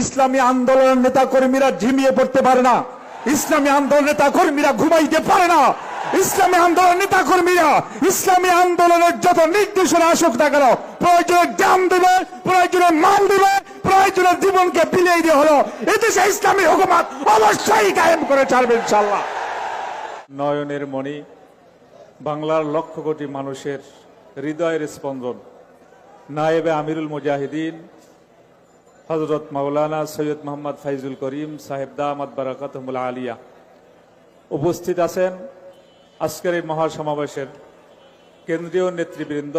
ইসলামী আন্দোলনের নেতা কর্মীরা ঝিমিয়ে পড়তে পারে না, ইসলামী আন্দোলন নেতা কর্মীরা ঘুমাইতে পারে না, ইসলামী আন্দোলন নেতা কর্মীরা ইসলামী আন্দোলনের যত নির্দেশনা আসুক না কেন প্রয়োজনে জান দেবে, প্রয়োজনে মান দেবে, প্রয়োজনে জীবনকে বিলিয়ে দিয়ে হলো এদেশে ইসলামী হুকুমত অবশ্যই কায়েম করে ছাড়বে ইনশাআল্লাহ। নয়নের মণি, বাংলার লক্ষ কোটি মানুষের হৃদয়ের স্পন্দন, নায়েবে আমিরুল মুজাহিদিন হযরত মাওলানা সৈয়দ মোহাম্মদ ফাইজুল করিম সাহেব দামাত বারাকাতুহুল আলিয়া উপস্থিত আছেন আজকের এই মহাসমাবেশের কেন্দ্রীয় নেতৃবৃন্দ,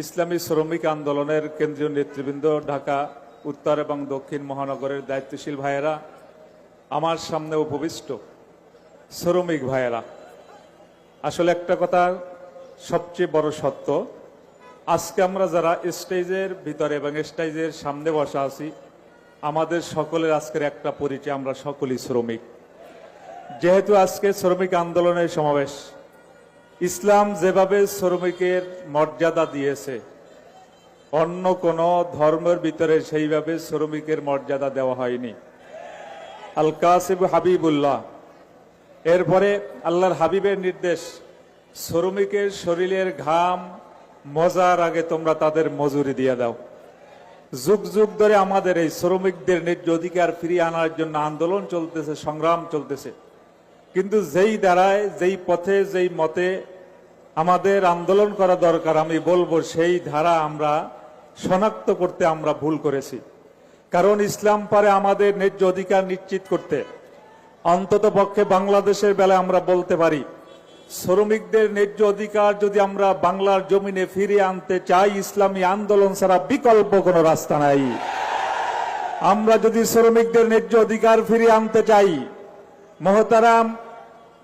ইসলামী শ্রমিক আন্দোলনের কেন্দ্রীয় নেতৃবৃন্দ, ঢাকা উত্তর এবং দক্ষিণ মহানগরের দায়িত্বশীল ভাইয়েরা, আমার সামনে উপবিষ্ট শ্রমিক ভাইয়েরা। আসলে একটা কথা সবচেয়ে বড় সত্য, আজকে আমরা যারা স্টেজের ভিতরে এবং স্টেজের সামনে বসা আছি, আমাদের সকলের আজকের একটা পরিচয়, আমরা সকলেই শ্রমিক। যেহেতু আজকে শ্রমিক আন্দোলনের সমাবেশ, ইসলাম যেভাবে শ্রমিকের মর্যাদা দিয়েছে অন্য কোন ধর্মের ভিতরে সেইভাবে শ্রমিকের মর্যাদা দেওয়া হয়নি। আল কাসিব হাবিবুল্লাহ, এরপরে আল্লাহর হাবিবের নির্দেশ, শ্রমিকের শরীরের ঘাম মজার আগে তোমরা তাদের মজুরি দিয়ে দাও। যুগ যুগ ধরে আমাদের এই শ্রমিকদের ন্যায্য অধিকার ফিরিয়ে আনার জন্য আন্দোলন চলতেছে, সংগ্রাম চলতেছে, কিন্তু যেই দ্বারায়, যেই পথে, যেই মতে আমাদের আন্দোলন করা দরকার, আমি বলবো সেই ধারা আমরা শনাক্ত করতে আমরা ভুল করেছি। কারণ ইসলাম পারে আমাদের ন্যায্য অধিকার নিশ্চিত করতে। অন্তত পক্ষে বাংলাদেশের বেলায় আমরা বলতে পারি, শ্রমিকদের ন্যায্য অধিকার যদি আমরা বাংলার জমিনে ফিরিয়ে আনতে চাই, ইসলামী আন্দোলন ছাড়া বিকল্প কোনো রাস্তা নাই। আমরা যদি শ্রমিকদের ন্যায্য অধিকার ফিরিয়ে আনতে চাই, মহতারাম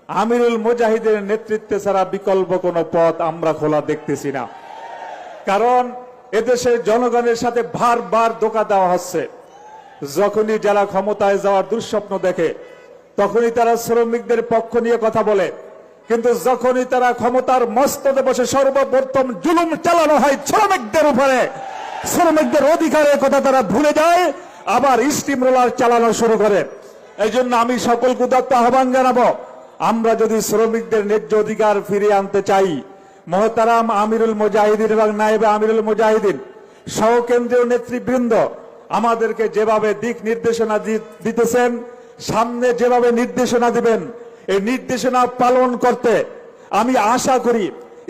আমিরুল মুজাহিদের নেতৃত্বে ছাড়া বিকল্প কোনো পথ আমরা খোলা দেখতেছি না। কারণ এদেশের জনগণের সাথে বারবার ধোঁকা দেওয়া হচ্ছে। যখনই যারা ক্ষমতায় যাওয়ার দুঃস্বপ্ন দেখে তখনই তারা শ্রমিকদের পক্ষ নিয়ে কথা বলে, কিন্তু যখনই তারা ক্ষমতার মস্তদে বসে সর্বপ্রথম জুলুম চালানো হয় শ্রমিকদের উপরে, শ্রমিকদের অধিকারের কথা তারা ভুলে যায়, আবার স্টিম রোলার চালানো শুরু করে। এই জন্য আমি সকলকে উদাত্ত আহ্বান জানাবো, আমরা যদি শ্রমিকদের ন্যায্য অধিকার ফিরিয়ে আনতে চাই, মহতারাম আমিরুল মুজাহিদিন এবং নায়েবে আমিরুল মুজাহিদিন সহ কেন্দ্রীয় নেতৃবৃন্দ আমাদেরকে যেভাবে দিক নির্দেশনা দিতেছেন, সামনে যেভাবে নির্দেশনা দিবেন, এই নির্দেশনা পালন করতে আমি আশা করি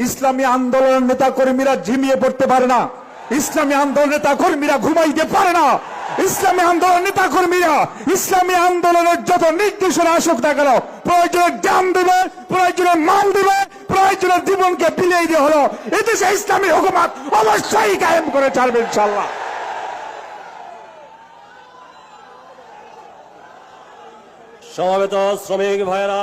ইসলামী আন্দোলনের নেতা কর্মীরা ঝিমিয়ে পড়তে পারে না, ইসলামী আন্দোলন নেতা কর্মীরা ঘুমাইতে পারে না, ইসলামী আন্দোলন নেতা কর্মীরা ইসলামী আন্দোলনের যত নির্দেশনা আসুক না কেন প্রয়োজনে জান দেবে, প্রয়োজনে মান দেবে, প্রয়োজনে জীবনকে বিলিয়ে দিয়ে হলো এদেশে ইসলামী হুকুমত অবশ্যই কায়েম করে ছাড়বে ইনশাআল্লাহ। সমবেত শ্রমিক ভাইয়েরা,